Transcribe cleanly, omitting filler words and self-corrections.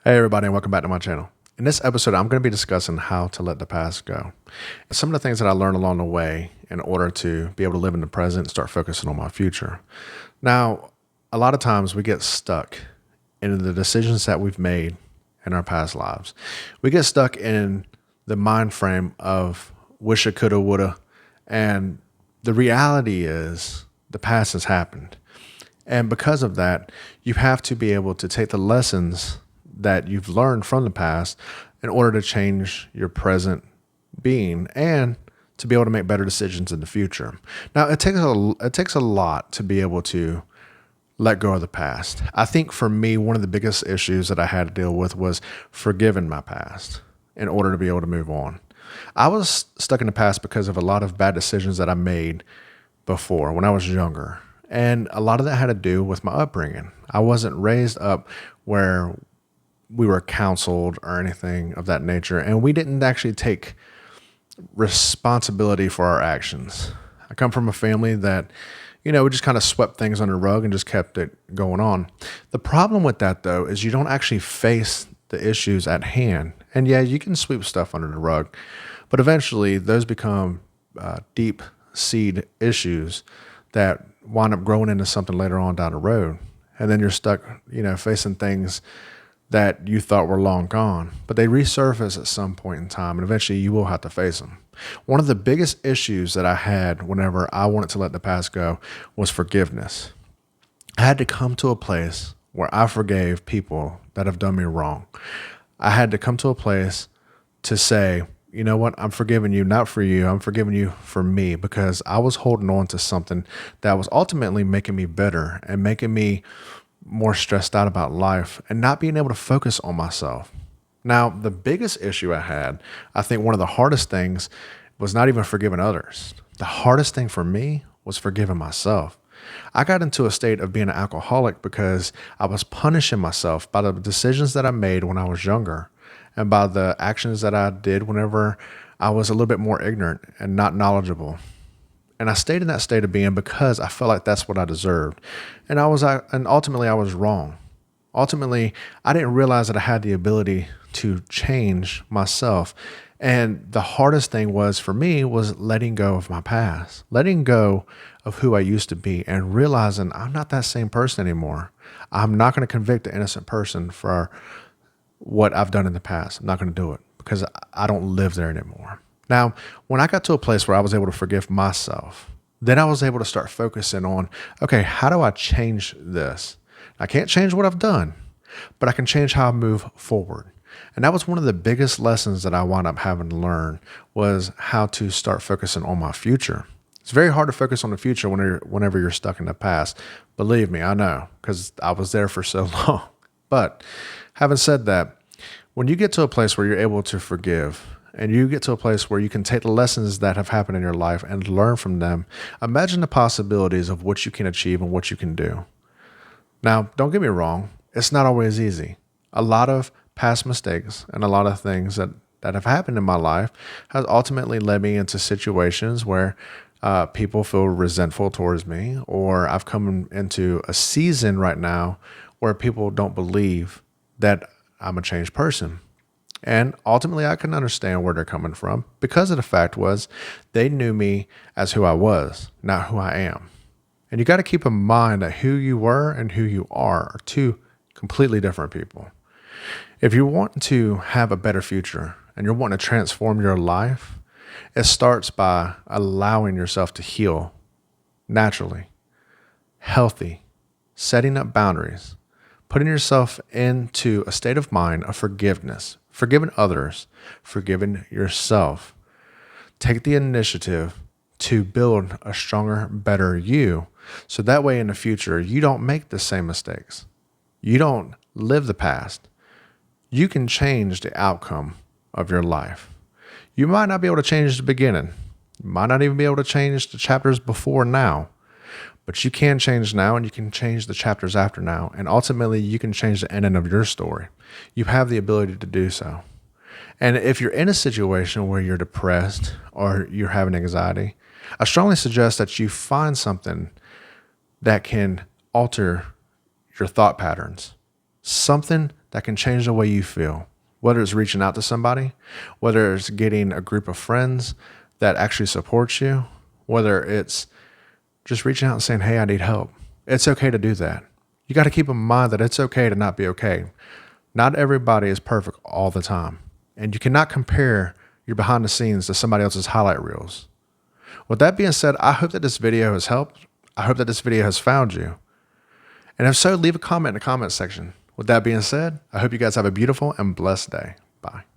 Hey everybody, and welcome back to my channel. In this episode, I'm going to be discussing how to let the past go. Some of the things that I learned along the way in order to be able to live in the present and start focusing on my future. Now, a lot of times we get stuck in the decisions that we've made in our past lives. We get stuck in the mind frame of woulda, coulda, woulda, and the reality is the past has happened. And because of that, you have to be able to take the lessons that you've learned from the past in order to change your present being and to be able to make better decisions in the future. Now, it takes a lot to be able to let go of the past. I think for me, one of the biggest issues that I had to deal with was forgiving my past in order to be able to move on. I was stuck in the past because of a lot of bad decisions that I made before when I was younger. And a lot of that had to do with my upbringing. I wasn't raised up where we were counseled or anything of that nature. And we didn't actually take responsibility for our actions. I come from a family that, we just kind of swept things under the rug and just kept it going on. The problem with that, though, is you don't actually face the issues at hand. And yeah, you can sweep stuff under the rug, but eventually those become deep seed issues that wind up growing into something later on down the road. And then you're stuck, facing things that you thought were long gone, but they resurface at some point in time, and eventually you will have to face them. One of the biggest issues that I had whenever I wanted to let the past go was forgiveness. I had to come to a place where I forgave people that have done me wrong. I had to come to a place to say, you know what, I'm forgiving you, not for you. I'm forgiving you for me, because I was holding on to something that was ultimately making me bitter and making me more stressed out about life and not being able to focus on myself. Now, the biggest issue I had, I think one of the hardest things was not even forgiving others. The hardest thing for me was forgiving myself. I got into a state of being an alcoholic because I was punishing myself by the decisions that I made when I was younger and by the actions that I did whenever I was a little bit more ignorant and not knowledgeable. And I stayed in that state of being because I felt like that's what I deserved. And ultimately I was wrong. Ultimately, I didn't realize that I had the ability to change myself. And the hardest thing for me was letting go of my past, letting go of who I used to be and realizing I'm not that same person anymore. I'm not going to convict an innocent person for what I've done in the past. I'm not going to do it because I don't live there anymore. Now, when I got to a place where I was able to forgive myself, then I was able to start focusing on, okay, how do I change this? I can't change what I've done, but I can change how I move forward. And that was one of the biggest lessons that I wound up having to learn, was how to start focusing on my future. It's very hard to focus on the future whenever you're stuck in the past. Believe me, I know, because I was there for so long. But having said that, when you get to a place where you're able to forgive, and you get to a place where you can take the lessons that have happened in your life and learn from them, imagine the possibilities of what you can achieve and what you can do. Now, don't get me wrong, it's not always easy. A lot of past mistakes and a lot of things that have happened in my life has ultimately led me into situations where people feel resentful towards me, or I've come into a season right now where people don't believe that I'm a changed person. And ultimately, I can understand where they're coming from, because of the fact was they knew me as who I was, not who I am. And you got to keep in mind that who you were and who you are two completely different people. If you want to have a better future and you're wanting to transform your life, it starts by allowing yourself to heal naturally, healthy, setting up boundaries, putting yourself into a state of mind of forgiveness, forgiving others, forgiving yourself. Take the initiative to build a stronger, better you, so that way in the future, you don't make the same mistakes. You don't live the past. You can change the outcome of your life. You might not be able to change the beginning. You might not even be able to change the chapters before now. But you can change now, and you can change the chapters after now. And ultimately, you can change the ending of your story. You have the ability to do so. And if you're in a situation where you're depressed or you're having anxiety, I strongly suggest that you find something that can alter your thought patterns, something that can change the way you feel. Whether it's reaching out to somebody, whether it's getting a group of friends that actually supports you, whether it's just reaching out and saying, hey, I need help. It's okay to do that. You got to keep in mind that it's okay to not be okay. Not everybody is perfect all the time. And you cannot compare your behind the scenes to somebody else's highlight reels. With that being said, I hope that this video has helped. I hope that this video has found you. And if so, leave a comment in the comment section. With that being said, I hope you guys have a beautiful and blessed day. Bye.